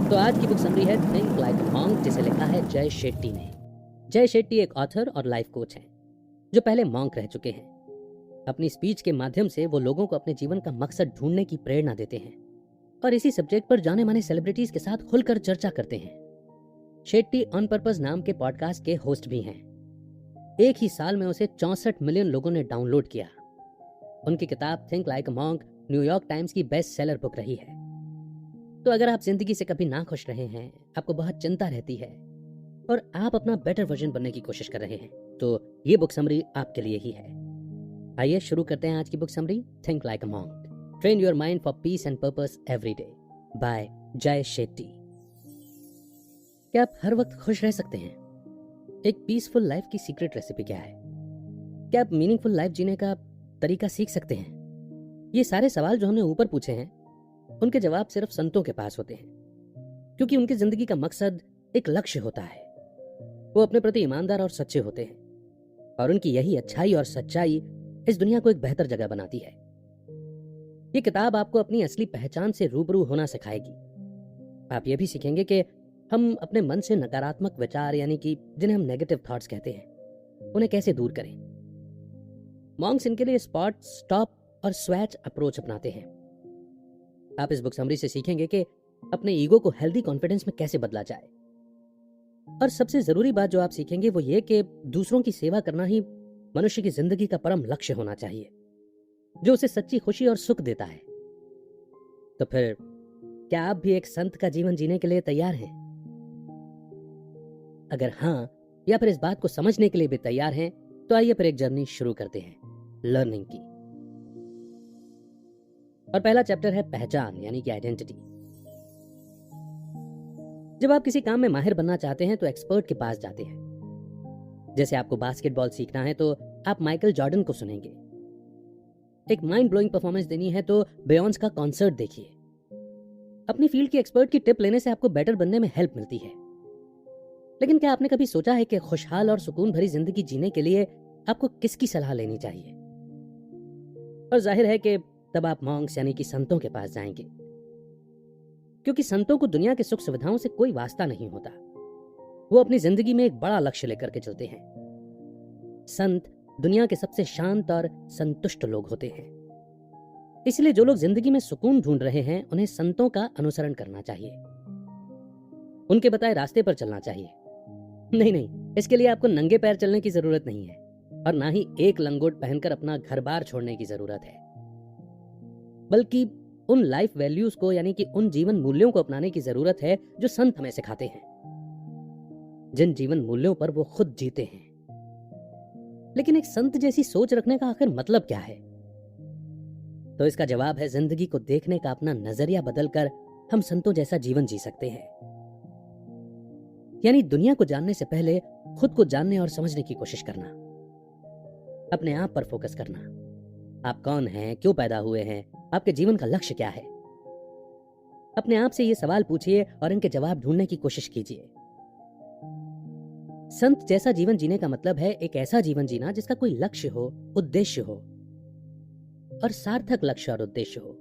तो आज की बुक समरी है थिंक लाइक अ मॉन्क, जिसे लिखा है जय शेट्टी ने। जय शेट्टी एक ऑथर और लाइफ कोच हैं जो पहले मॉन्क रह चुके हैं। अपनी स्पीच के माध्यम से वो लोगों को अपने जीवन का मकसद ढूंढने की प्रेरणा देते हैं और इसी सब्जेक्ट पर जाने माने सेलिब्रिटीज के साथ खुलकर चर्चा करते हैं। शेट्टी ऑन पर्पस नाम के पॉडकास्ट के होस्ट भी हैं। एक ही साल में उसे 64 मिलियन लोगों ने डाउनलोड किया। उनकी किताब think like a monk New York times की बेस्ट सेलर बुक रही है। तो अगर आप जिंदगी से कभी ना खुश रहे हैं, आपको बहुत चिंता रहती है और आप अपना बेटर वर्जन बनने की कोशिश कर रहे हैं, तो ये बुक समरी आपके लिए ही है। आइए शुरू करते हैं आज की book summary think like a monk, train your mind for peace and purpose every day by Jay Shetty. क्या आप हर वक्त खुश रह सकते हैं? एक पीसफुल लाइफ की सीक्रेट रेसिपी क्या है? क्या आप मीनिंगफुल लाइफ जीने का तरीका सीख सकते हैं? ये सारे सवाल जो हमने ऊपर पूछे हैं, उनके जवाब सिर्फ संतों के पास होते हैं, क्योंकि उनकी जिंदगी का मकसद एक लक्ष्य होता है। वो अपने प्रति ईमानदार और सच्चे होते हैं और उनकी यही अच्छाई और सच्चाई इस दुनिया को एक बेहतर जगह बनाती है। ये किताब आपको अपनी असली पहचान से रूबरू होना सिखाएगी। आप ये भी सीखेंगे कि हम अपने मन से नकारात्मक विचार, यानी कि जिन्हें हम नेगेटिव थॉट्स कहते हैं, उन्हें कैसे दूर करें। मॉन्क्स इनके लिए स्पॉट, स्टॉप और स्वैच अप्रोच अपनाते हैं। आप इस बुक समरी से सीखेंगे कि अपने ईगो को हेल्दी कॉन्फिडेंस में कैसे बदला जाए। और सबसे जरूरी बात जो आप सीखेंगे वो ये कि दूसरों की सेवा करना ही मनुष्य की जिंदगी का परम लक्ष्य होना चाहिए, जो उसे सच्ची खुशी और सुख देता है। तो फिर क्या आप भी एक संत का जीवन जीने के लिए तैयार हैं? अगर हाँ, या फिर इस बात को समझने के लिए भी तैयार हैं, तो आइए फिर एक जर्नी शुरू करते हैं लर्निंग की। और पहला चैप्टर है पहचान, यानी कि आइडेंटिटी। जब आप किसी काम में माहिर बनना चाहते हैं तो एक्सपर्ट के पास जाते हैं। जैसे आपको बास्केटबॉल सीखना है तो आप माइकल जॉर्डन को सुनेंगे। एक माइंड ब्लोइंग परफॉर्मेंस देनी है तो बियॉन्स का कॉन्सर्ट देखिए। अपनी फील्ड के एक्सपर्ट की टिप लेने से आपको बेटर बनने में हेल्प मिलती है। लेकिन क्या आपने कभी सोचा है कि खुशहाल और सुकून भरी जिंदगी जीने के लिए आपको किसकी सलाह लेनी चाहिए? और जाहिर है कि तब आप मॉन्क्स यानी कि संतों के पास जाएंगे, क्योंकि संतों को दुनिया के सुख सुविधाओं से कोई वास्ता नहीं होता। वो अपनी जिंदगी में एक बड़ा लक्ष्य लेकर के चलते हैं। संत दुनिया के सबसे शांत और संतुष्ट लोग होते हैं। इसलिए जो लोग जिंदगी में सुकून ढूंढ रहे हैं, उन्हें संतों का अनुसरण करना चाहिए, उनके बताए रास्ते पर चलना चाहिए। नहीं, इसके लिए आपको नंगे पैर चलने की जरूरत नहीं है और ना ही एक लंगोट पहनकर अपना घर बार छोड़ने की जरूरत है, बल्कि उन लाइफ वैल्यूज को, यानी कि उन जीवन मूल्यों को अपनाने की जरूरत है जो संत हमें सिखाते हैं, जिन जीवन मूल्यों पर वो खुद जीते हैं। लेकिन एक संत जैसी सोच रखने का आखिर मतलब क्या है? तो इसका जवाब है जिंदगी को देखने का अपना नजरिया बदलकर हम संतों जैसा जीवन जी सकते हैं। यानी दुनिया को जानने से पहले खुद को जानने और समझने की कोशिश करना, अपने आप पर फोकस करना। आप कौन हैं, क्यों पैदा हुए हैं, आपके जीवन का लक्ष्य क्या है? अपने आप से ये सवाल पूछिए और इनके जवाब ढूंढने की कोशिश कीजिए। संत जैसा जीवन जीने का मतलब है एक ऐसा जीवन जीना जिसका कोई लक्ष्य हो, उद्देश्य हो, और सार्थक लक्ष्य और उद्देश्य हो,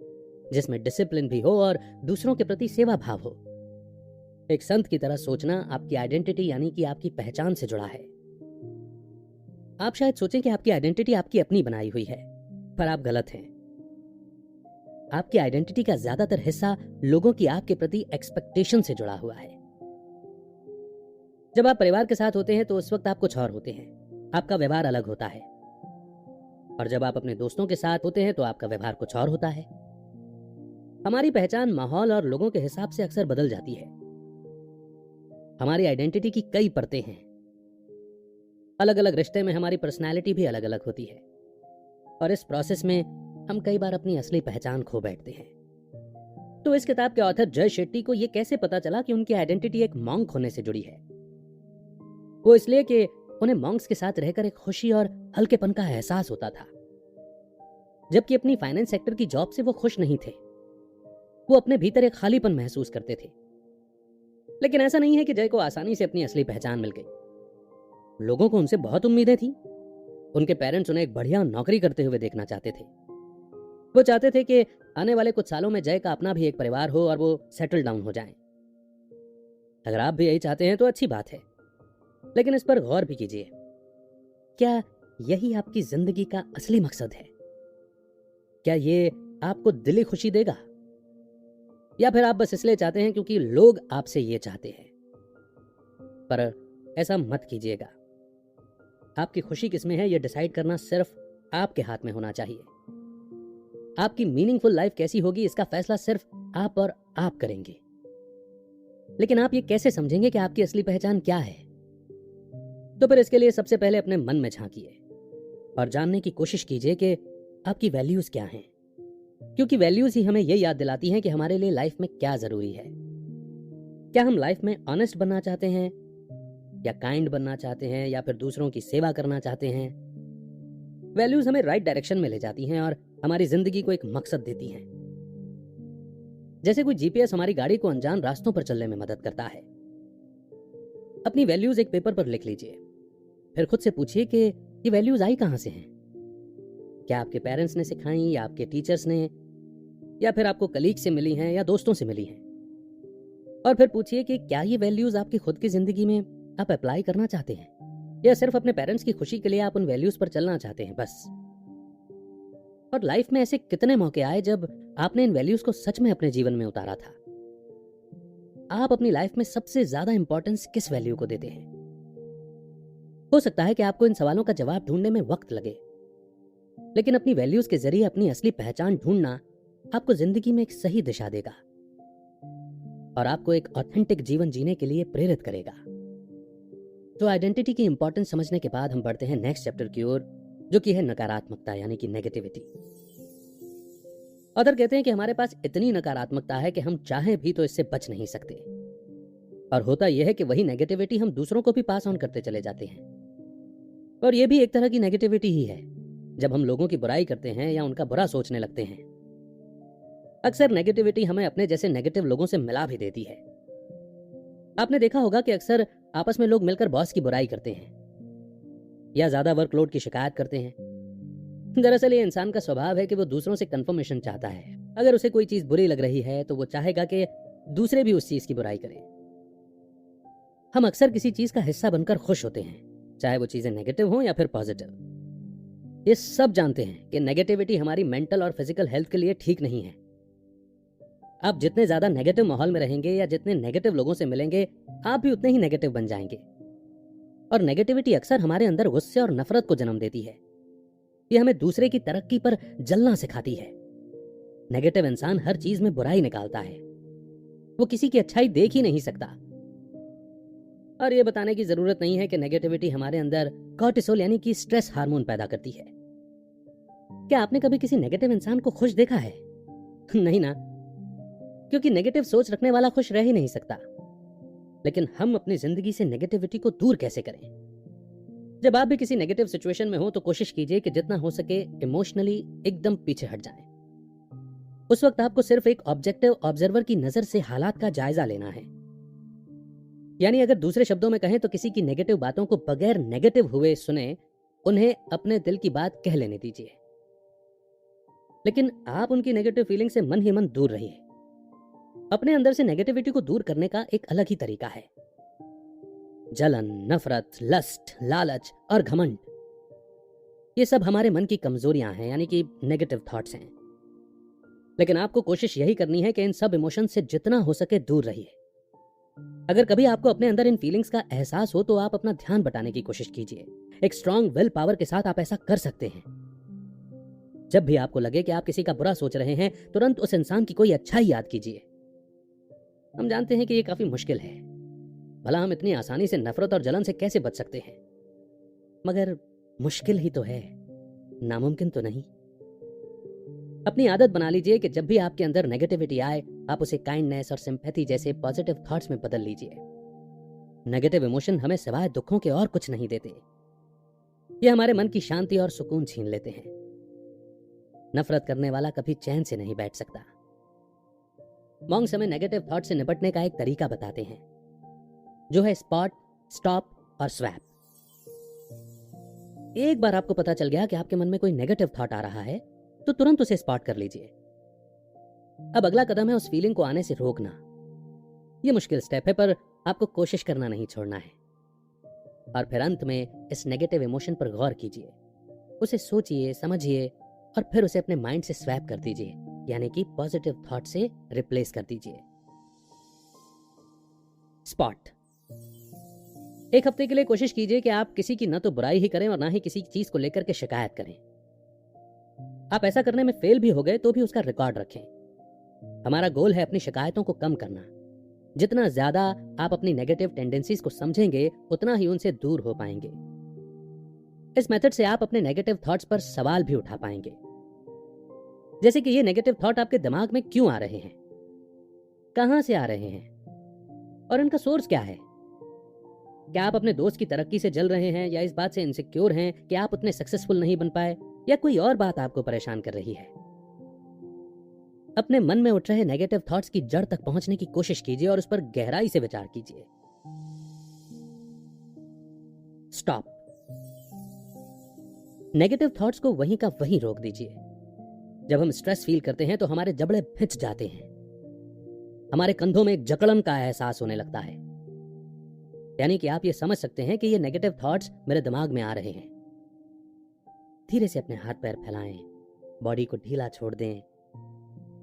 जिसमें डिसिप्लिन भी हो और दूसरों के प्रति सेवा भाव हो। एक संत की तरह सोचना आपकी आइडेंटिटी, यानी कि आपकी पहचान से जुड़ा है। आप शायद सोचें कि आपकी आइडेंटिटी आपकी अपनी बनाई हुई है, पर आप गलत हैं। आपकी आइडेंटिटी का ज्यादातर हिस्सा लोगों की आपके प्रति एक्सपेक्टेशन से जुड़ा हुआ है। जब आप परिवार के साथ होते हैं तो उस वक्त आप कुछ और होते हैं, आपका व्यवहार अलग होता है। और जब आप अपने दोस्तों के साथ होते हैं तो आपका व्यवहार कुछ और होता है। हमारी पहचान माहौल और लोगों के हिसाब से अक्सर बदल जाती है। हमारी आइडेंटिटी की कई परतें हैं। अलग अलग रिश्ते में हमारी पर्सनैलिटी भी अलग अलग होती है और इस प्रोसेस में हम कई बार अपनी असली पहचान खो बैठते हैं। तो इस किताब के ऑथर जय शेट्टी को यह कैसे पता चला कि उनकी आइडेंटिटी एक मॉन्क होने से जुड़ी है? वो इसलिए कि उन्हें मॉन्क्स के साथ रहकर एक खुशी और हल्केपन का एहसास होता था। जबकि अपनी फाइनेंस सेक्टर की जॉब से वो खुश नहीं थे। वो अपने भीतर एक खालीपन महसूस करते थे। लेकिन ऐसा नहीं है कि जय को आसानी से अपनी असली पहचान मिल गई। लोगों को उनसे बहुत उम्मीदें थी। उनके पेरेंट्स उन्हें एक बढ़िया नौकरी करते हुए देखना चाहते थे। वो चाहते थे कि आने वाले कुछ सालों में जय का अपना भी एक परिवार हो और वो सेटल डाउन हो जाएं। अगर आप भी यही चाहते हैं तो अच्छी बात है, लेकिन इस पर गौर भी कीजिए, क्या यही आपकी जिंदगी का असली मकसद है? क्या ये आपको दिली खुशी देगा, या फिर आप बस इसलिए चाहते हैं क्योंकि लोग आपसे ये चाहते हैं? पर ऐसा मत कीजिएगा। आपकी खुशी किसमें है, यह डिसाइड करना सिर्फ आपके हाथ में होना चाहिए। आपकी मीनिंगफुल लाइफ कैसी होगी, इसका फैसला सिर्फ आप और आप करेंगे। लेकिन आप ये कैसे समझेंगे कि आपकी असली पहचान क्या है? तो फिर इसके लिए सबसे पहले अपने मन में झांकिए और जानने की कोशिश कीजिए कि आपकी वैल्यूज क्या हैं, क्योंकि वैल्यूज ही हमें यह याद दिलाती हैं कि हमारे लिए लाइफ में क्या जरूरी है। क्या हम लाइफ में ऑनेस्ट बनना चाहते हैं, या काइंड बनना चाहते हैं, या फिर दूसरों की सेवा करना चाहते हैं? वैल्यूज हमें राइट डायरेक्शन में ले जाती हैं और हमारी जिंदगी को एक मकसद देती हैं। जैसे कोई जीपीएस हमारी गाड़ी को अनजान रास्तों पर चलने में मदद करता है। अपनी वैल्यूज एक पेपर पर लिख लीजिए, फिर खुद से पूछिए कि ये वैल्यूज आई कहां से हैं? क्या आपके पेरेंट्स ने सिखाई, या आपके टीचर्स ने, या फिर आपको कलीग से मिली हैं, या दोस्तों से मिली हैं? और फिर पूछिए कि क्या ये वैल्यूज आपकी खुद की जिंदगी में आप अप्लाई करना चाहते हैं, या सिर्फ अपने पेरेंट्स की खुशी के लिए आप उन वैल्यूज पर चलना चाहते हैं बस। और लाइफ में ऐसे कितने मौके आए जब आपने इन वैल्यूज को सच में अपने जीवन में उतारा था? आप अपनी लाइफ में सबसे ज्यादा इंपॉर्टेंस किस वैल्यू को देते हैं? हो सकता है कि आपको इन सवालों का जवाब ढूंढने में वक्त लगे, लेकिन अपनी वैल्यूज के जरिए अपनी असली पहचान ढूंढना आपको जिंदगी में एक सही दिशा देगा और आपको एक ऑथेंटिक जीवन जीने के लिए प्रेरित करेगा। तो आइडेंटिटी की इंपॉर्टेंस समझने के बाद हम बढ़ते हैं नेक्स्ट चैप्टर की ओर, जो कि है नकारात्मकता, यानी कि नेगेटिविटी। ऑथर कहते हैं कि हमारे पास इतनी नकारात्मकता है कि हम चाहें भी तो इससे बच नहीं सकते। और होता यह है कि वही नेगेटिविटी हम दूसरों को भी पास ऑन करते चले जाते हैं। और यह भी एक तरह की नेगेटिविटी ही है, जब हम लोगों की बुराई करते हैं या उनका बुरा सोचने लगते हैं। अक्सर नेगेटिविटी हमें अपने जैसे नेगेटिव लोगों से मिला भी देती है। आपने देखा होगा कि अक्सर आपस में लोग मिलकर बॉस की बुराई करते हैं या ज्यादा वर्कलोड की शिकायत करते हैं। दरअसल ये इंसान का स्वभाव है कि वो दूसरों से कंफर्मेशन चाहता है। अगर उसे कोई चीज बुरी लग रही है तो वो चाहेगा कि दूसरे भी उस चीज की बुराई करें। हम अक्सर किसी चीज का हिस्सा बनकर खुश होते हैं, चाहे वो चीजें नेगेटिव हो या फिर पॉजिटिव। ये सब जानते हैं कि नेगेटिविटी हमारी मेंटल और फिजिकल हेल्थ के लिए ठीक नहीं है। आप जितने ज्यादा नेगेटिव माहौल में रहेंगे या जितने नेगेटिव लोगों से मिलेंगे, आप भी उतने ही नेगेटिव बन जाएंगे। और नेगेटिविटी अक्सर हमारे अंदर गुस्से और नफरत को जन्म देती है। ये हमें दूसरे की तरक्की पर जलना सिखाती है। नेगेटिव इंसान हर चीज में बुराई निकालता है, वो किसी की अच्छाई देख ही नहीं सकता। और ये बताने की जरूरत नहीं है कि नेगेटिविटी हमारे अंदर कॉर्टिसोल यानी कि स्ट्रेस हार्मोन पैदा करती है। क्या आपने कभी किसी नेगेटिव इंसान को खुश देखा है? नहीं ना, क्योंकि नेगेटिव सोच रखने वाला खुश रह ही नहीं सकता। लेकिन हम अपनी जिंदगी से नेगेटिविटी को दूर कैसे करें? जब आप भी किसी नेगेटिव सिचुएशन में हो तो कोशिश कीजिए कि जितना हो सके इमोशनली एकदम पीछे हट जाएं। उस वक्त आपको सिर्फ एक ऑब्जेक्टिव ऑब्जर्वर की नजर से हालात का जायजा लेना है। यानी अगर दूसरे शब्दों में कहें तो किसी की नेगेटिव बातों को बगैर नेगेटिव हुए सुने, उन्हें अपने दिल की बात कह लेने दीजिए। लेकिन आप उनकी नेगेटिव फीलिंग से मन ही मन दूर रहिए। अपने अंदर से नेगेटिविटी को दूर करने का एक अलग ही तरीका है। जलन, नफरत, लस्ट, लालच और घमंड, ये सब हमारे मन की कमजोरियां हैं, यानी कि नेगेटिव थॉट्स हैं। लेकिन आपको कोशिश यही करनी है कि इन सब इमोशन से जितना हो सके दूर रहिए। अगर कभी आपको अपने अंदर इन फीलिंग्स का एहसास हो तो आप अपना ध्यान बटाने की कोशिश कीजिए। एक स्ट्रांग विल पावर के साथ आप ऐसा कर सकते हैं। जब भी आपको लगे कि आप किसी का बुरा सोच रहे हैं, तुरंत उस इंसान की कोई अच्छाई याद कीजिए। हम जानते हैं कि ये काफी मुश्किल है, भला हम इतनी आसानी से नफरत और जलन से कैसे बच सकते हैं? मगर मुश्किल ही तो है, नामुमकिन तो नहीं। अपनी आदत बना लीजिए कि जब भी आपके अंदर नेगेटिविटी आए, आप उसे काइंडनेस और सिंपैथी जैसे पॉजिटिव थॉट्स में बदल लीजिए। नेगेटिव इमोशन हमें सिवाय दुखों के और कुछ नहीं देते। ये हमारे मन की शांति और सुकून छीन लेते हैं। नफरत करने वाला कभी चैन से नहीं बैठ सकता। मॉन्क्स हमें नेगेटिव थॉट से निपटने का एक तरीका बताते हैं, जो है स्पॉट, स्टॉप और स्वैप। एक बार आपको पता चल गया कि आपके मन में कोई नेगेटिव थॉट आ रहा है, तो तुरंत उसे स्पॉट कर लीजिए। अब अगला कदम है उस फीलिंग को आने से रोकना। ये मुश्किल स्टेप है, पर आपको कोशिश करना नहीं छोड़ना है। और फिर अंत में इस नेगेटिव इमोशन पर गौर कीजिए, उसे सोचिए, समझिए और फिर उसे अपने माइंड से स्वैप कर दीजिए, यानी कि पॉजिटिव थॉट से रिप्लेस कर दीजिए। स्पॉट। एक हफ्ते के लिए कोशिश कीजिए कि आप किसी की न तो बुराई ही करें और ना ही किसी चीज को लेकर के शिकायत करें। आप ऐसा करने में फेल भी हो गए तो भी उसका रिकॉर्ड रखें। हमारा गोल है अपनी शिकायतों को कम करना। जितना ज्यादा आप अपनी नेगेटिव टेंडेंसीज को समझेंगे, उतना ही उनसे दूर हो पाएंगे। इस मेथड से आप अपने नेगेटिव थॉट्स पर सवाल भी उठा पाएंगे, जैसे कि ये नेगेटिव थॉट आपके दिमाग में क्यों आ रहे हैं, कहां से आ रहे हैं और इनका सोर्स क्या है। क्या आप अपने दोस्त की तरक्की से जल रहे हैं, या इस बात से इनसिक्योर हैं कि आप उतने सक्सेसफुल नहीं बन पाए, या कोई और बात आपको परेशान कर रही है। अपने मन में उठ रहे नेगेटिव थॉट्स की जड़ तक पहुंचने की कोशिश कीजिए और उस पर गहराई से विचार कीजिए। स्टॉप। नेगेटिव थॉट्स को वहीं का वहीं रोक दीजिए। जब हम स्ट्रेस फील करते हैं तो हमारे जबड़े भिंच जाते हैं, हमारे कंधों में एक जकड़न का एहसास होने लगता है। यानी कि आप ये समझ सकते हैं कि ये नेगेटिव थॉट्स मेरे दिमाग में आ रहे हैं। धीरे से अपने हाथ पैर फैलाएं, बॉडी को ढीला छोड़ दें।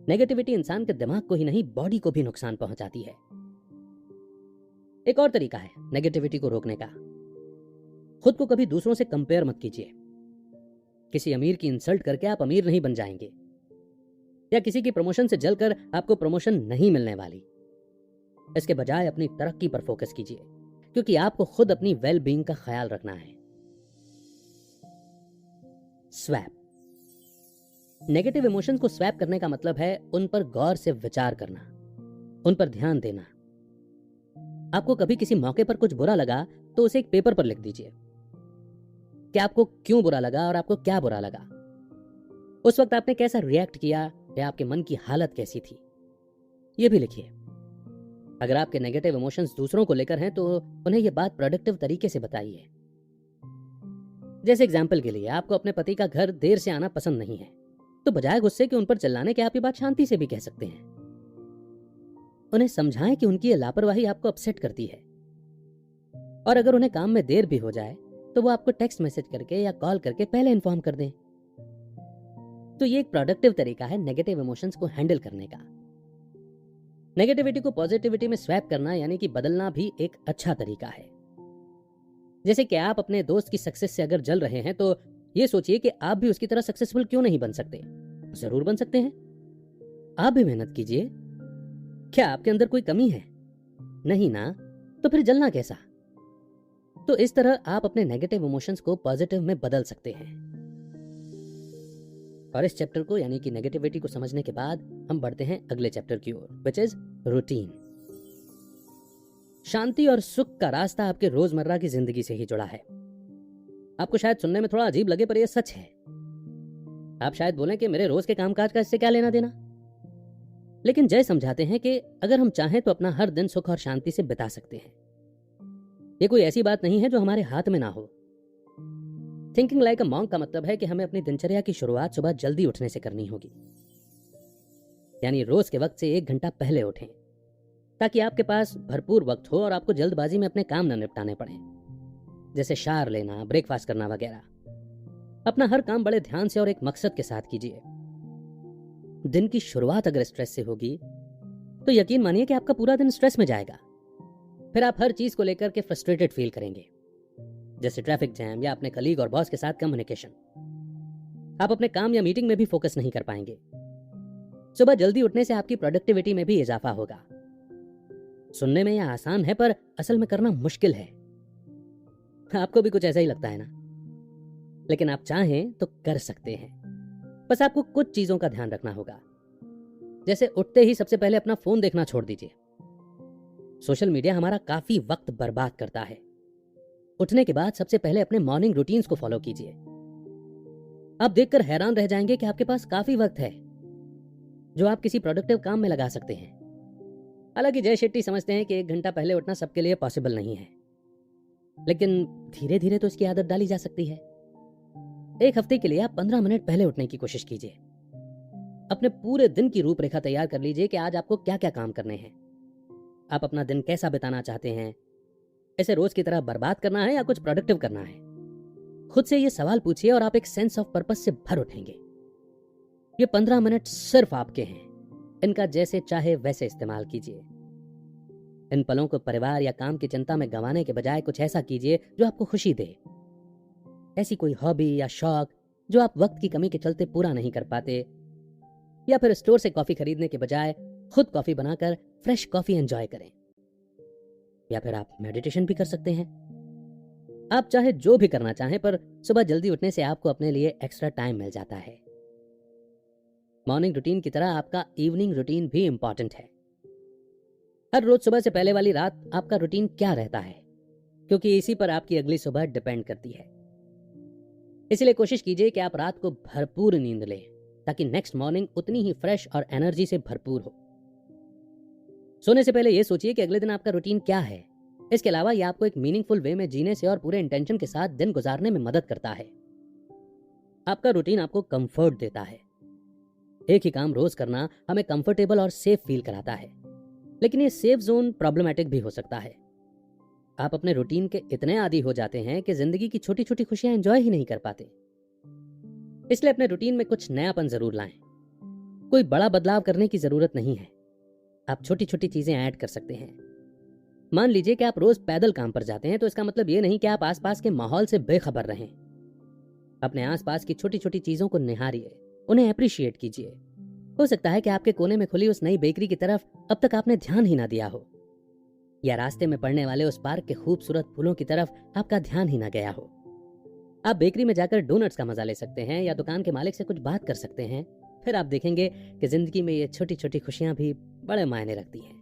नेगेटिविटी इंसान के दिमाग को ही नहीं, बॉडी को भी नुकसान पहुंचाती है। एक और तरीका है नेगेटिविटी को रोकने का। खुद को कभी दूसरों से कंपेयर मत कीजिए। किसी अमीर की इंसल्ट करके आप अमीर नहीं बन जाएंगे, या किसी की प्रमोशन से जलकर आपको प्रमोशन नहीं मिलने वाली। इसके बजाय अपनी तरक्की पर फोकस कीजिए, क्योंकि आपको खुद अपनी वेल बीइंग का ख्याल रखना है। स्वैप। नेगेटिव इमोशंस को स्वैप करने का मतलब है उन पर गौर से विचार करना, उन पर ध्यान देना। आपको कभी किसी मौके पर कुछ बुरा लगा तो उसे एक पेपर पर लिख दीजिए कि आपको क्यों बुरा लगा और आपको क्या बुरा लगा। उस वक्त आपने कैसा रिएक्ट किया, या आपके मन की हालत कैसी थी, यह भी लिखिए। अगर आपके नेगेटिव इमोशंस दूसरों को लेकर हैं तो उन्हें यह बात प्रोडक्टिव तरीके से बताइए। जैसे एग्जाम्पल के लिए, आपको अपने पति का घर देर से आना पसंद नहीं है, तो बजाय गुस्से के उन पर चिल्लाने के आप ये बात शांति से भी कह सकते हैं। उन्हें समझाएं कि उनकी ये लापरवाही आपको अपसेट करती है, और अगर उन्हें काम में देर भी हो जाए तो वो आपको टेक्स्ट मैसेज करके या कॉल करके पहले इन्फॉर्म कर दें। तो ये एक प्रोडक्टिव तरीका है नेगेटिव इमोशंस को हैंडल करने का। नेगेटिविटी को पॉजिटिविटी में स्वैप करना यानी कि बदलना भी एक अच्छा तरीका है। जैसे कि आप अपने दोस्त की सक्सेस से अगर जल रहे हैं तो ये सोचिए कि आप भी उसकी तरह सक्सेसफुल क्यों नहीं बन सकते। जरूर बन सकते हैं, आप भी मेहनत कीजिए। क्या आपके अंदर कोई कमी है? नहीं ना, तो फिर जलना कैसा। तो इस तरह आप अपने नेगेटिव इमोशंस को पॉजिटिव में बदल सकते हैं। और इस चैप्टर को यानी कि नेगेटिविटी को समझने के बाद हम बढ़ते हैं अगले चैप्टर की ओर, विच इज रूटीन। शांति और सुख का रास्ता आपके रोजमर्रा की जिंदगी से ही जुड़ा है। आपको शायद सुनने में थोड़ा अजीब लगे, पर यह सच है। आप शायद बोलें कि मेरे रोज के कामकाज का इससे क्या लेना देना। लेकिन जय समझाते हैं कि अगर हम चाहें तो अपना हर दिन सुख और शांति से बिता सकते हैं। यह कोई ऐसी बात नहीं है जो हमारे हाथ में ना हो। थिंकिंग लाइक अ मॉन्क का मतलब है कि हमें अपनी दिनचर्या की शुरुआत सुबह जल्दी उठने से करनी होगी। यानी रोज के वक्त से 1 घंटा पहले उठें, ताकि आपके पास भरपूर वक्त हो और आपको जल्दबाजी में अपने काम न निपटाने पड़े, जैसे शावर लेना, ब्रेकफास्ट करना वगैरह। अपना हर काम बड़े ध्यान से और एक मकसद के साथ कीजिए। दिन की शुरुआत अगर स्ट्रेस से होगी तो यकीन मानिए कि आपका पूरा दिन स्ट्रेस में जाएगा। फिर आप हर चीज को लेकर के फ्रस्ट्रेटेड फील करेंगे, जैसे ट्रैफिक जैम या अपने कलीग और बॉस के साथ कम्युनिकेशन। आप अपने काम या मीटिंग में भी फोकस नहीं कर पाएंगे। सुबह जल्दी उठने से आपकी प्रोडक्टिविटी में भी इजाफा होगा। सुनने में यह आसान है, पर असल में करना मुश्किल है। आपको भी कुछ ऐसा ही लगता है ना? लेकिन आप चाहें तो कर सकते हैं। बस आपको कुछ चीजों का ध्यान रखना होगा। जैसे उठते ही सबसे पहले अपना फोन देखना छोड़ दीजिए। सोशल मीडिया हमारा काफी वक्त बर्बाद करता है। उठने के बाद सबसे पहले अपने मॉर्निंग रूटीन्स को फॉलो कीजिए। आप देखकर हैरान रह जाएंगे कि आपके पास काफी वक्त है जो आप किसी प्रोडक्टिव काम में लगा सकते हैं। हालांकि जय शेट्टी समझते हैं कि 1 घंटा पहले उठना सबके लिए पॉसिबल नहीं है, लेकिन धीरे धीरे तो इसकी आदत डाली जा सकती है। एक हफ्ते के लिए आप 15 मिनट पहले उठने की कोशिश कीजिए। अपने पूरे दिन की रूपरेखा तैयार कर लीजिए कि आज आपको क्या क्या काम करने हैं। आप अपना दिन कैसा बिताना चाहते हैं? इसे रोज की तरह बर्बाद करना है या कुछ प्रोडक्टिव करना है? खुद से ये सवाल पूछिए और आप एक सेंस ऑफ पर्पस से भर उठेंगे। ये 15 मिनट सिर्फ आपके हैं। इनका जैसे चाहे वैसे इस्तेमाल कीजिए। इन पलों को परिवार या काम की चिंता में गंवाने के बजाय कुछ ऐसा कीजिए जो आपको खुशी दे। ऐसी कोई हॉबी या शौक जो आप वक्त की कमी के चलते पूरा नहीं कर पाते, या फिर स्टोर से कॉफी खरीदने के बजाय खुद कॉफी बनाकर फ्रेश कॉफी एंजॉय करें। या फिर आप मेडिटेशन भी कर सकते हैं। आप चाहे जो भी करना चाहें, पर सुबह जल्दी उठने से आपको अपने लिए एक्स्ट्रा टाइम मिल जाता है। मॉर्निंग रूटीन की तरह आपका इवनिंग रूटीन भी इंपॉर्टेंट है। हर रोज सुबह से पहले वाली रात आपका रूटीन क्या रहता है, क्योंकि इसी पर आपकी अगली सुबह डिपेंड करती है। इसलिए कोशिश कीजिए कि आप रात को भरपूर नींद लें, ताकि नेक्स्ट मॉर्निंग उतनी ही फ्रेश और एनर्जी से भरपूर हो। सोने से पहले यह सोचिए कि अगले दिन आपका रूटीन क्या है। इसके अलावा यह आपको एक मीनिंगफुल वे में जीने से और पूरे इंटेंशन के साथ दिन गुजारने में मदद करता है। आपका रूटीन आपको कंफर्ट देता है। एक ही काम रोज करना हमें कंफर्टेबल और सेफ फील कराता है, लेकिन ये सेफ जोन प्रॉब्लमैटिक भी हो सकता है। आप अपने रूटीन के इतने आदी हो जाते हैं कि जिंदगी की छोटी छोटी खुशियां एंजॉय ही नहीं कर पाते। इसलिए अपने रूटीन में कुछ नयापन जरूर लाएं। कोई बड़ा बदलाव करने की जरूरत नहीं है। आप छोटी छोटी चीजें ऐड कर सकते हैं। मान लीजिए कि आप रोज पैदल काम पर जाते हैं, तो इसका मतलब ये नहीं कि आप आसपास के माहौल से बेखबर रहें। अपने आसपास की छोटी छोटी चीजों को निहारिए, उन्हें अप्रिशिएट कीजिए। हो सकता है कि आपके कोने में खुली उस नई बेकरी की तरफ अब तक आपने ध्यान ही ना दिया हो, या रास्ते में पड़ने वाले उस पार्क के खूबसूरत फूलों की तरफ आपका ध्यान ही ना गया हो। आप बेकरी में जाकर डोनट्स का मजा ले सकते हैं, या दुकान के मालिक से कुछ बात कर सकते हैं। फिर आप देखेंगे कि जिंदगी में ये छोटी छोटी खुशियां भी बड़े मायने रखती हैं।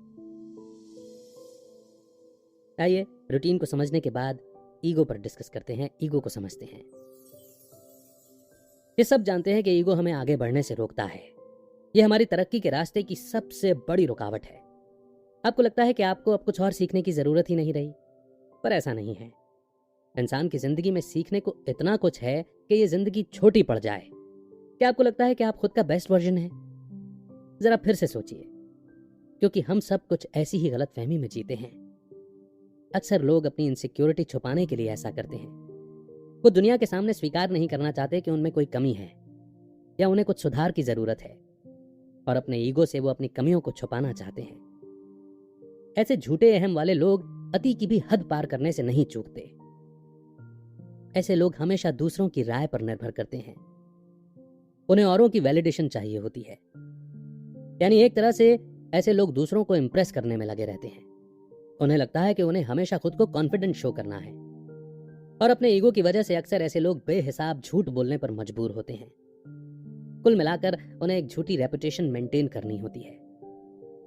आइए रूटीन को समझने के बाद ईगो पर डिस्कस करते हैं। ईगो को समझते हैं। ये सब जानते हैं कि ईगो हमें आगे बढ़ने से रोकता है। यह हमारी तरक्की के रास्ते की सबसे बड़ी रुकावट है। आपको लगता है कि आपको अब कुछ और सीखने की जरूरत ही नहीं रही, पर ऐसा नहीं है। इंसान की जिंदगी में सीखने को इतना कुछ है कि ये जिंदगी छोटी पड़ जाए। क्या आपको लगता है कि आप खुद का बेस्ट वर्जन है? जरा फिर से सोचिए, क्योंकि हम सब कुछ ऐसी ही गलत फहमी में जीते हैं। अक्सर लोग अपनी इनसिक्योरिटी छुपाने के लिए ऐसा करते हैं। वो दुनिया के सामने स्वीकार नहीं करना चाहते कि उनमें कोई कमी है या उन्हें कुछ सुधार की जरूरत है, और अपने ईगो से वो अपनी कमियों को छुपाना चाहते हैं। ऐसे झूठे अहम वाले लोग अति की भी हद पार करने से नहीं चूकते। ऐसे लोग हमेशा दूसरों की राय पर निर्भर करते हैं। उन्हें औरों की वैलिडेशन चाहिए होती है। यानी एक तरह से ऐसे लोग दूसरों को इंप्रेस करने में लगे रहते हैं। उन्हें लगता है कि उन्हें हमेशा खुद को कॉन्फिडेंट शो करना है, और अपने ईगो की वजह से अक्सर ऐसे लोग बेहिसाब झूठ बोलने पर मजबूर होते हैं। कुल मिलाकर उन्हें एक झूठी रेपुटेशन मेंटेन करनी होती है,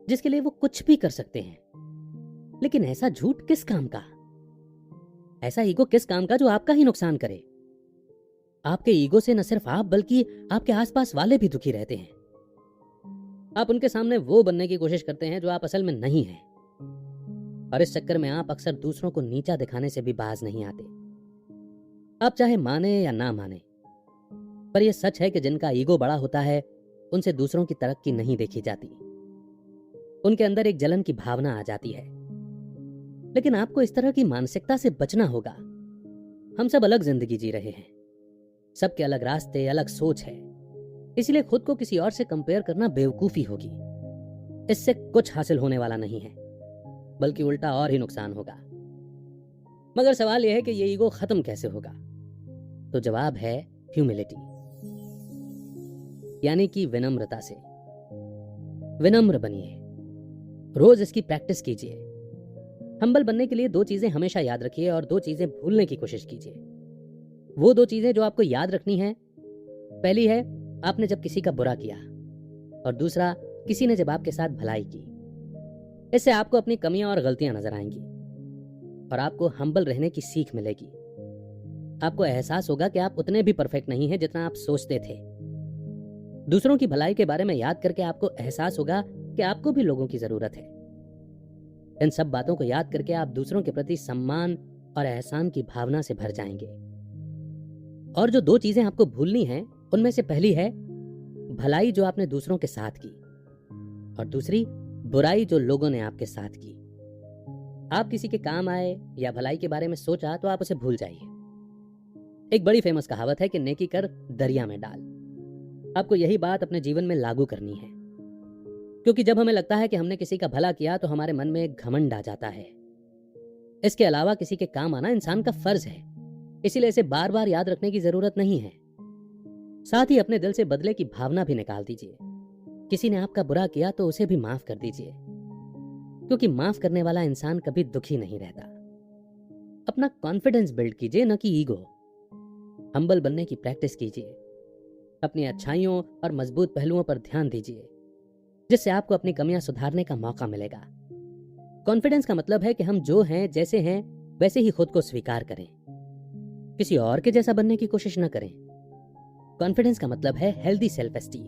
जिसके लिए वो कुछ भी कर सकते हैं। लेकिन ऐसा झूठ किस काम का? ऐसा ईगो किस काम का जो आपका ही नुकसान करे? आपके ईगो से न सिर्फ आप बल्कि आपके आसपास वाले भी दुखी रहते हैं। आप उनके सामने वो बनने की कोशिश करते हैं जो आप असल में नहीं हैं, और इस चक्कर में आप अक्सर दूसरों को नीचा दिखाने से भी बाज नहीं आते। आप चाहे माने या ना माने, पर यह सच है कि जिनका ईगो बड़ा होता है उनसे दूसरों की तरक्की नहीं देखी जाती। उनके अंदर एक जलन की भावना आ जाती है। लेकिन आपको इस तरह की मानसिकता से बचना होगा। हम सब अलग जिंदगी जी रहे हैं, सबके अलग रास्ते, अलग सोच है। इसलिए खुद को किसी और से कंपेयर करना बेवकूफी होगी। इससे कुछ हासिल होने वाला नहीं है, बल्कि उल्टा और ही नुकसान होगा। मगर सवाल यह है कि ये ईगो खत्म कैसे होगा? तो जवाब है ह्यूमिलिटी, यानी कि विनम्रता से। विनम्र बनिए, रोज इसकी प्रैक्टिस कीजिए। हम्बल बनने के लिए दो चीजें हमेशा याद रखिए और दो चीजें भूलने की कोशिश कीजिए। वो दो चीजें जो आपको याद रखनी है, पहली है आपने जब किसी का बुरा किया, और दूसरा किसी ने जब आपके साथ भलाई की। इससे आपको अपनी कमियां और गलतियां नजर आएंगी और आपको हम्बल रहने की सीख मिलेगी। आपको एहसास होगा कि आप उतने भी परफेक्ट नहीं हैं जितना आप सोचते थे। दूसरों की भलाई के बारे में याद करके आपको एहसास होगा कि आपको भी लोगों की जरूरत है। इन सब बातों को याद करके आप दूसरों के प्रति सम्मान और एहसान की भावना से भर जाएंगे। और जो दो चीजें आपको भूलनी हैं, उनमें से पहली है भलाई जो आपने दूसरों के साथ की, और दूसरी बुराई जो लोगों ने आपके साथ की। आप किसी के काम आए या भलाई के बारे में सोचा तो आप उसे भूल जाइए। एक बड़ी फेमस कहावत है कि नेकी कर दरिया में डाल। आपको यही बात अपने जीवन में लागू करनी है, क्योंकि जब हमें लगता है कि हमने किसी का भला किया तो हमारे मन में एक घमंड आ जाता है। इसके अलावा किसी के काम आना इंसान का फर्ज है, इसीलिए इसे बार बार याद रखने की जरूरत नहीं है। साथ ही अपने दिल से बदले की भावना भी निकाल दीजिए। किसी ने आपका बुरा किया तो उसे भी माफ कर दीजिए, क्योंकि माफ करने वाला इंसान कभी दुखी नहीं रहता। अपना कॉन्फिडेंस बिल्ड कीजिए, न कि ईगो। हम्बल बनने की प्रैक्टिस कीजिए। अपनी अच्छाइयों और मजबूत पहलुओं पर ध्यान दीजिए, जिससे आपको अपनी कमियां सुधारने का मौका मिलेगा। कॉन्फिडेंस का मतलब है कि हम जो हैं, जैसे हैं, वैसे ही खुद को स्वीकार करें। किसी और के जैसा बनने की कोशिश न करें। कॉन्फिडेंस का मतलब है हेल्दी सेल्फ एस्टीम,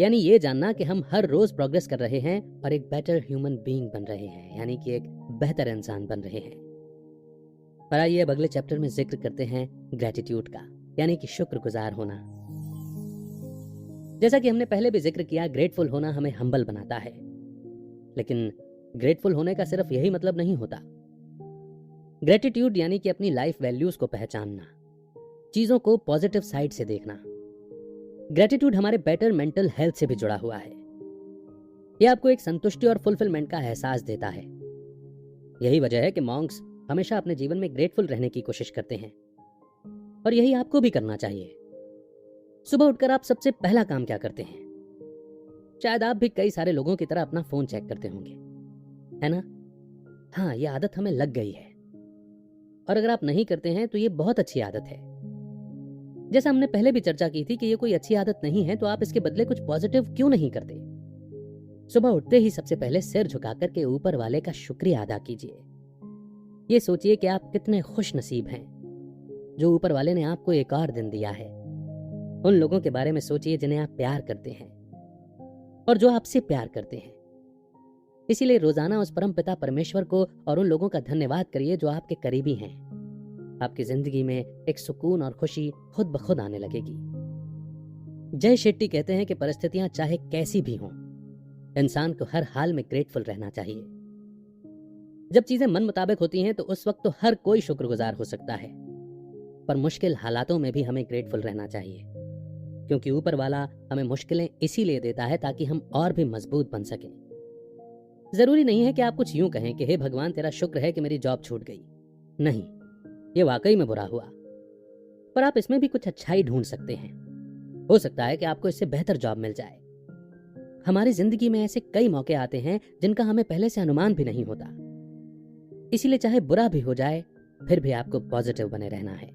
यानी ये जानना कि हम हर रोज प्रोग्रेस कर रहे हैं और एक बेटर ह्यूमन बीइंग बन रहे हैं, यानी कि एक बेहतर इंसान बन रहे हैं। पर आइए अब अगले चैप्टर में जिक्र करते हैं ग्रेटिट्यूड का, यानी कि शुक्रगुजार होना। जैसा कि हमने पहले भी जिक्र किया, ग्रेटफुल होना हमें हम्बल बनाता है, लेकिन ग्रेटफुल होने का सिर्फ यही मतलब नहीं होता। ग्रेटिट्यूड यानी कि अपनी लाइफ वैल्यूज को पहचानना, चीजों को पॉजिटिव साइड से देखना। ग्रेटिट्यूड हमारे बेटर मेंटल हेल्थ से भी जुड़ा हुआ है। यह आपको एक संतुष्टि और फुलफिलमेंट का एहसास देता है। यही वजह है कि मॉन्क्स हमेशा अपने जीवन में ग्रेटफुल रहने की कोशिश करते हैं, और यही आपको भी करना चाहिए। सुबह उठकर आप सबसे पहला काम क्या करते हैं? शायद आप भी कई सारे लोगों की तरह अपना फोन चेक करते होंगे, है ना? हाँ, यह आदत हमें लग गई है, और अगर आप नहीं करते हैं तो ये बहुत अच्छी आदत है। जैसा हमने पहले भी चर्चा की थी कि ये कोई अच्छी आदत नहीं है, तो आप इसके बदले कुछ पॉजिटिव क्यों नहीं करते? सुबह उठते ही सबसे पहले सिर झुकाकर के ऊपर वाले का शुक्रिया अदा कीजिए। ये सोचिए कि आप कितने खुश नसीब हैं जो ऊपर वाले ने आपको एक और दिन दिया है। उन लोगों के बारे में सोचिए जिन्हें आप प्यार करते हैं और जो आपसे प्यार करते हैं। इसीलिए रोजाना उस परम पिता परमेश्वर को और उन लोगों का धन्यवाद करिए जो आपके करीबी हैं। आपकी जिंदगी में एक सुकून और खुशी खुद ब खुद आने लगेगी। जय शेट्टी कहते हैं कि परिस्थितियां चाहे कैसी भी हों, इंसान को हर हाल में ग्रेटफुल रहना चाहिए। जब चीजें मन मुताबिक होती हैं तो उस वक्त तो हर कोई शुक्रगुजार हो सकता है, पर मुश्किल हालातों में भी हमें ग्रेटफुल रहना चाहिए, क्योंकि ऊपर वाला हमें मुश्किलें इसीलिए देता है ताकि हम और भी मजबूत बन सकें। जरूरी नहीं है कि आप कुछ यूं कहें कि हे भगवान, तेरा शुक्र है कि मेरी जॉब छूट गई। नहीं, ये वाकई में बुरा हुआ, पर आप इसमें भी कुछ अच्छाई ढूंढ सकते हैं। हो सकता है कि आपको इससे बेहतर जॉब मिल जाए। हमारी जिंदगी में ऐसे कई मौके आते हैं जिनका हमें पहले से अनुमान भी नहीं होता। इसीलिए चाहे बुरा भी हो जाए, फिर भी आपको पॉजिटिव बने रहना है।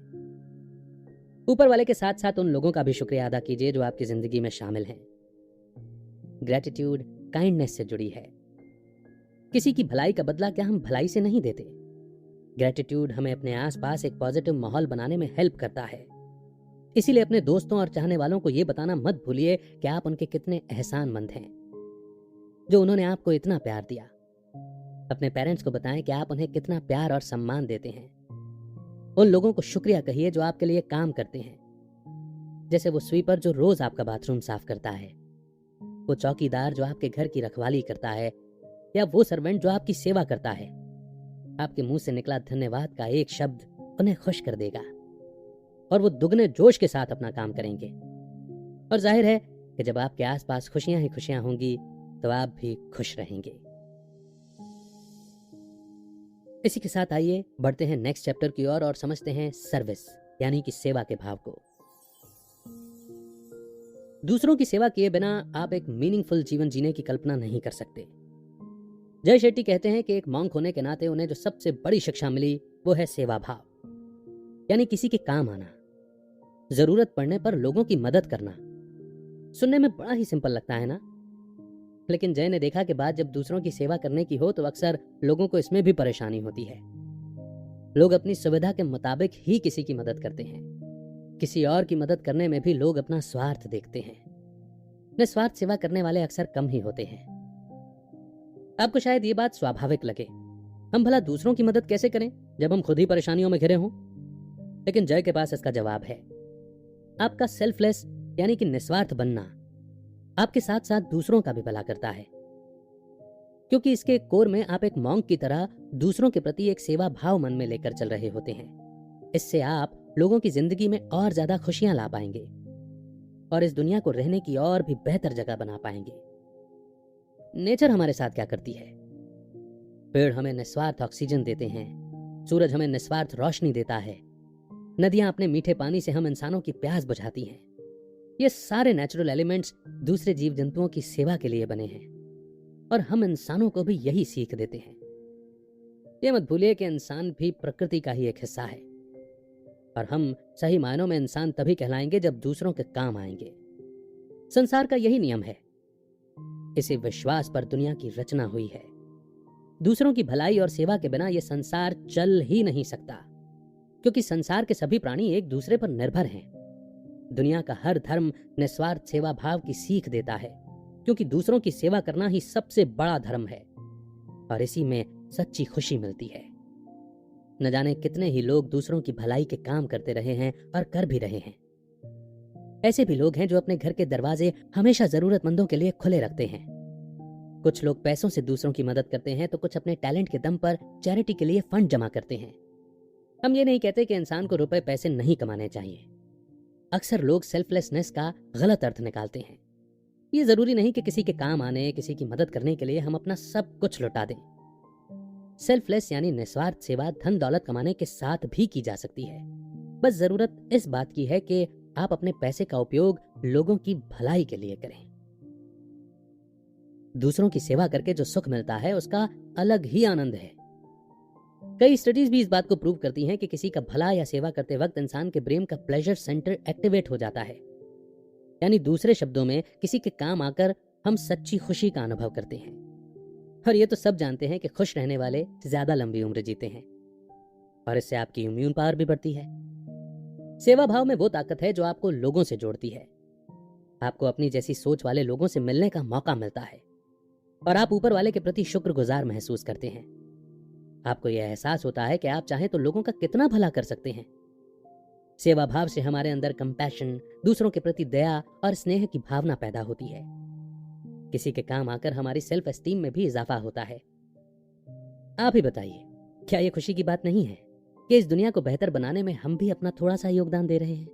ऊपर वाले के साथ साथ उन लोगों का भी शुक्रिया अदा कीजिए जो आपकी जिंदगी में शामिल हैं। ग्रेटिट्यूड काइंडनेस से जुड़ी है। किसी की भलाई का बदला क्या हम भलाई से नहीं देते? ग्रेटिट्यूड हमें अपने आसपास एक पॉजिटिव माहौल बनाने में हेल्प करता है। इसीलिए अपने दोस्तों और चाहने वालों को यह बताना मत भूलिए कि आप उनके कितने एहसानमंद हैं जो उन्होंने आपको इतना प्यार दिया। अपने पेरेंट्स को बताएं कि आप उन्हें कितना प्यार और सम्मान देते हैं। उन लोगों को शुक्रिया कहिए जो आपके लिए काम करते हैं, जैसे वो स्वीपर जो रोज आपका बाथरूम साफ करता है, वो चौकीदार जो आपके घर की रखवाली करता है, या वो सर्वेंट जो आपकी सेवा करता है। आपके मुंह से निकला धन्यवाद का एक शब्द उन्हें खुश कर देगा और वो दुगने जोश के साथ अपना काम करेंगे। और जाहिर है कि जब आपके आसपास खुशियां ही खुशियां होंगी तो आप भी खुश रहेंगे। इसी के साथ आइए बढ़ते हैं नेक्स्ट चैप्टर की ओर और समझते हैं सर्विस यानी कि सेवा के भाव को। दूसरों की सेवा किए बिना आप एक मीनिंगफुल जीवन जीने की कल्पना नहीं कर सकते। जय शेट्टी कहते हैं कि एक मॉन्क होने के नाते उन्हें जो सबसे बड़ी शिक्षा मिली वो है सेवा भाव, यानी किसी के काम आना, जरूरत पड़ने पर लोगों की मदद करना। सुनने में बड़ा ही सिंपल लगता है ना, लेकिन जय ने देखा कि बात जब दूसरों की सेवा करने की हो तो अक्सर लोगों को इसमें भी परेशानी होती है। लोग अपनी सुविधा के मुताबिक ही किसी की मदद करते हैं। किसी और की मदद करने में भी लोग अपना स्वार्थ देखते हैं। निस्वार्थ सेवा करने वाले अक्सर कम ही होते हैं। आपको शायद ये बात स्वाभाविक लगे, हम भला दूसरों की मदद कैसे करें जब हम खुद ही परेशानियों में घिरे हों? लेकिन जय के पास इसका जवाब है। आपका सेल्फलेस यानी कि निस्वार्थ बनना आपके साथ साथ दूसरों का भी भला करता है। क्योंकि इसके कोर में आप एक मॉन्क की तरह दूसरों के प्रति एक सेवा भाव मन में लेकर चल रहे होते हैं। इससे आप लोगों की जिंदगी में और ज्यादा खुशियां ला पाएंगे और इस दुनिया को रहने की और भी बेहतर जगह बना पाएंगे। नेचर हमारे साथ क्या करती है? पेड़ हमें निस्वार्थ ऑक्सीजन देते हैं, सूरज हमें निस्वार्थ रोशनी देता है, नदियां अपने मीठे पानी से हम इंसानों की प्यास बुझाती हैं। ये सारे नेचुरल एलिमेंट्स दूसरे जीव जंतुओं की सेवा के लिए बने हैं और हम इंसानों को भी यही सीख देते हैं। ये मत भूलिए कि इंसान भी प्रकृति का ही एक हिस्सा है और हम सही मायनों में इंसान तभी कहलाएंगे जब दूसरों के काम आएंगे। संसार का यही नियम है। इसी विश्वास पर दुनिया की रचना हुई है। दूसरों की भलाई और सेवा के बिना यह संसार चल ही नहीं सकता, क्योंकि संसार के सभी प्राणी एक दूसरे पर निर्भर हैं। दुनिया का हर धर्म निस्वार्थ सेवा भाव की सीख देता है, क्योंकि दूसरों की सेवा करना ही सबसे बड़ा धर्म है और इसी में सच्ची खुशी मिलती है। न जाने कितने ही लोग दूसरों की भलाई के काम करते रहे हैं और कर भी रहे हैं। ऐसे भी लोग हैं जो अपने घर के दरवाजे हमेशा जरूरतमंदों के लिए खुले रखते हैं। कुछ लोग पैसों से दूसरों की मदद करते हैं तो कुछ अपने टैलेंट के दम पर चैरिटी के लिए फंड जमा करते हैं। हम ये नहीं कहते कि इंसान को रुपए पैसे नहीं कमाने चाहिए। अक्सर लोग सेल्फलेसनेस का गलत अर्थ निकालते हैं। ये जरूरी नहीं कि किसी के काम आने, किसी की मदद करने के लिए हम अपना सब कुछ लुटा दें। सेल्फलेस यानी निस्वार्थ सेवा धन दौलत कमाने के साथ भी की जा सकती है। बस जरूरत इस बात की है कि आप अपने पैसे का उपयोग लोगों की भलाई के लिए करें। दूसरों की सेवा करके जो सुख मिलता है उसका अलग ही आनंद है। कई स्टडीज भी इस बात को प्रूव करती हैं कि किसी का भला या सेवा करते वक्त इंसान के ब्रेन का प्लेजर सेंटर एक्टिवेट हो जाता है। यानी दूसरे शब्दों में किसी के काम आकर हम सच्ची खुशी का अनुभव करते हैं। और ये तो सब जानते हैं कि खुश रहने वाले ज्यादा लंबी उम्र जीते हैं और इससे आपकी इम्यून पावर भी बढ़ती है। सेवा भाव में वो ताकत है जो आपको लोगों से जोड़ती है। आपको अपनी जैसी सोच वाले लोगों से मिलने का मौका मिलता है और आप ऊपर वाले के प्रति शुक्रगुजार महसूस करते हैं। आपको यह एहसास होता है कि आप चाहें तो लोगों का कितना भला कर सकते हैं। सेवा भाव से हमारे अंदर कंपैशन, दूसरों के प्रति दया और स्नेह की भावना पैदा होती है। किसी के काम आकर हमारी सेल्फ एस्टीम में भी इजाफा होता है। आप ही बताइए, क्या यह खुशी की बात नहीं है कि इस दुनिया को बेहतर बनाने में हम भी अपना थोड़ा सा योगदान दे रहे हैं?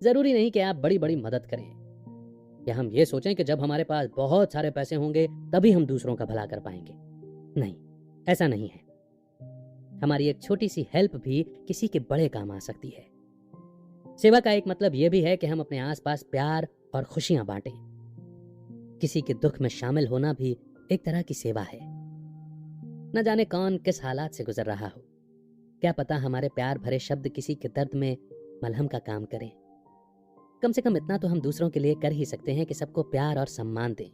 जरूरी नहीं कि आप बड़ी बड़ी मदद करें या हम ये सोचें कि जब हमारे पास बहुत सारे पैसे होंगे तभी हम दूसरों का भला कर पाएंगे। नहीं, ऐसा नहीं है। हमारी एक छोटी सी हेल्प भी किसी के बड़े काम आ सकती है। सेवा का एक मतलब यह भी है कि हम अपने आसपास प्यार और खुशियां बांटें। किसी के दुख में शामिल होना भी एक तरह की सेवा है। न जाने कौन किस हालात से गुजर रहा हो, क्या पता हमारे प्यार भरे शब्द किसी के दर्द में मलहम का काम करें। कम से कम इतना तो हम दूसरों के लिए कर ही सकते हैं कि सबको प्यार और सम्मान दें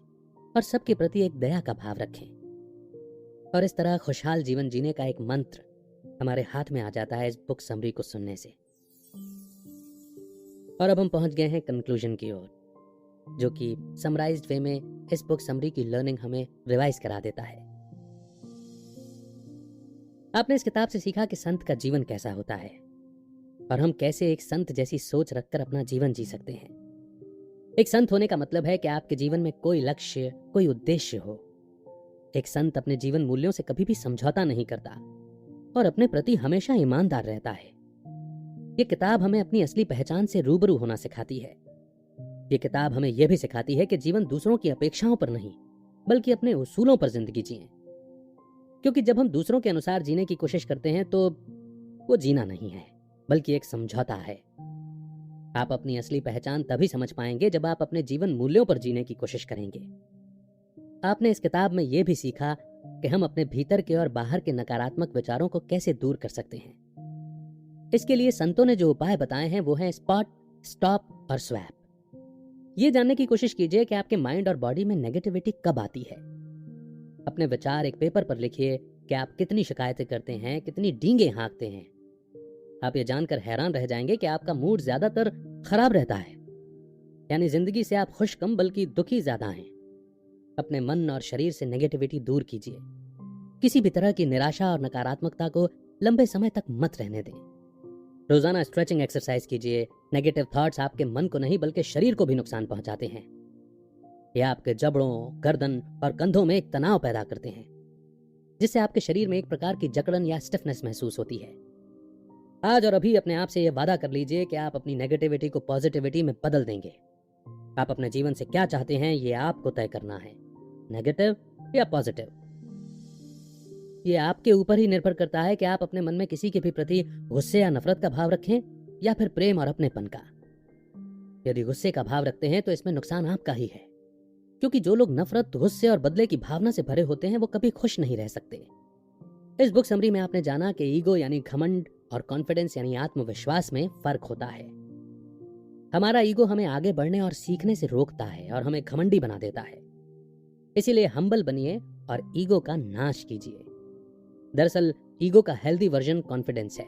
और सबके प्रति एक दया का भाव रखें। और इस तरह खुशहाल जीवन जीने का एक मंत्र हमारे हाथ में आ जाता है इस बुक समरी को सुनने से। और अब हम पहुंच गए हैं कंक्लूजन की ओर, जो कि समराइज्ड वे में इस बुक समरी की लर्निंग हमें रिवाइज करा देता है। आपने इस किताब से सीखा कि संत का जीवन कैसा होता है और हम कैसे एक संत जैसी सोच रखकर अपना जीवन जी सकते हैं। एक संत होने का मतलब है कि आपके जीवन में कोई लक्ष्य, कोई उद्देश्य हो। एक संत अपने जीवन मूल्यों से कभी भी समझौता नहीं करता और अपने प्रति हमेशा ईमानदार रहता है। ये किताब हमें अपनी असली पहचान से रूबरू होना सिखाती है। ये किताब हमें यह भी सिखाती है कि जीवन दूसरों की अपेक्षाओं पर नहीं, बल्कि अपने उसूलों पर जिंदगी जिएं। क्योंकि जब हम दूसरों के अनुसार जीने की कोशिश करते हैं तो वो जीना नहीं है, बल्कि एक समझौता है। आप अपनी असली पहचान तभी समझ पाएंगे जब आप अपने जीवन मूल्यों पर जीने की कोशिश करेंगे। आपने इस किताब में यह भी सीखा कि हम अपने भीतर के और बाहर के नकारात्मक विचारों को कैसे दूर कर सकते हैं। इसके लिए संतों ने जो उपाय बताए हैं वो हैं स्पॉट, स्टॉप और स्वैप। ये जानने की कोशिश कीजिए कि आपके माइंड और बॉडी में नेगेटिविटी कब आती है। अपने विचार एक पेपर पर लिखिए कि आप कितनी शिकायतें करते हैं, कितनी डींगे हाँकते हैं। आप ये जानकर हैरान रह जाएंगे कि आपका मूड ज्यादातर खराब रहता है, यानी जिंदगी से आप खुश कम बल्कि दुखी ज्यादा हैं। अपने मन और शरीर से नेगेटिविटी दूर कीजिए। किसी भी तरह की निराशा और नकारात्मकता को लंबे समय तक मत रहने दें। रोजाना स्ट्रेचिंग एक्सरसाइज कीजिए। नेगेटिव थॉट्स आपके मन को नहीं बल्कि शरीर को भी नुकसान पहुंचाते हैं। ये आपके जबड़ों, गर्दन और कंधों में एक तनाव पैदा करते हैं, जिससे आपके शरीर में एक प्रकार की जकड़न या स्टिफनेस महसूस होती है। आज और अभी अपने आप से यह वादा कर लीजिए कि आप अपनी नेगेटिविटी को पॉजिटिविटी में बदल देंगे। आप अपने जीवन से क्या चाहते हैं, ये आपको तय करना है, नेगेटिव या पॉजिटिव। ये आपके ऊपर ही निर्भर करता है कि आप अपने मन में किसी के भी प्रति गुस्से या नफरत का भाव रखें या फिर प्रेम और अपनेपन का। यदि गुस्से का भाव रखते हैं तो इसमें नुकसान आपका ही है, क्योंकि जो लोग नफरत, गुस्से और बदले की भावना से भरे होते हैं वो कभी खुश नहीं रह सकते। इस बुक समरी में आपने जाना कि ईगो यानी घमंड और कॉन्फिडेंस यानी आत्मविश्वास में फर्क होता है। हमारा ईगो हमें आगे बढ़ने और सीखने से रोकता है और हमें घमंडी बना देता है। इसीलिए हम्बल बनिए और ईगो का नाश कीजिए। दरअसल ईगो का हेल्दी वर्जन कॉन्फिडेंस है,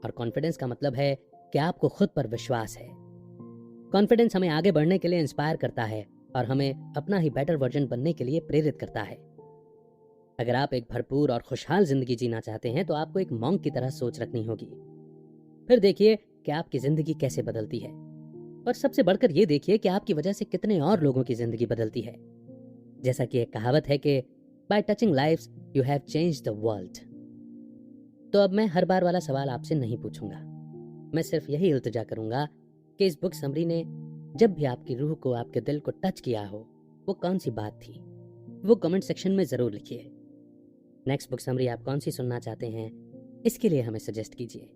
और कॉन्फिडेंस का मतलब है कि आपको खुद पर विश्वास है। कॉन्फिडेंस हमें आगे बढ़ने के लिए इंस्पायर करता है और हमें अपना ही बेटर वर्जन बनने के लिए प्रेरित करता है। अगर आप एक भरपूर और खुशहाल जिंदगी जीना चाहते हैं तो आपको एक मॉन्क की तरह सोच रखनी होगी। फिर देखिए कि आपकी जिंदगी कैसे बदलती है, और सबसे बढ़कर ये देखिए कि आपकी वजह से कितने और लोगों की जिंदगी बदलती है। जैसा कि एक कहावत है कि bye touching lives you have changed the world. तो अब मैं हर बार वाला सवाल आपसे नहीं पूछूंगा। मैं सिर्फ यही इल्तिजा करूंगा कि इस बुक समरी ने जब भी आपकी रूह को, आपके दिल को टच किया हो, वो कौन सी बात थी, वो कमेंट सेक्शन में जरूर लिखिए। नेक्स्ट बुक समरी आप कौन सी सुनना चाहते हैं, इसके लिए हमें सजेस्ट कीजिए।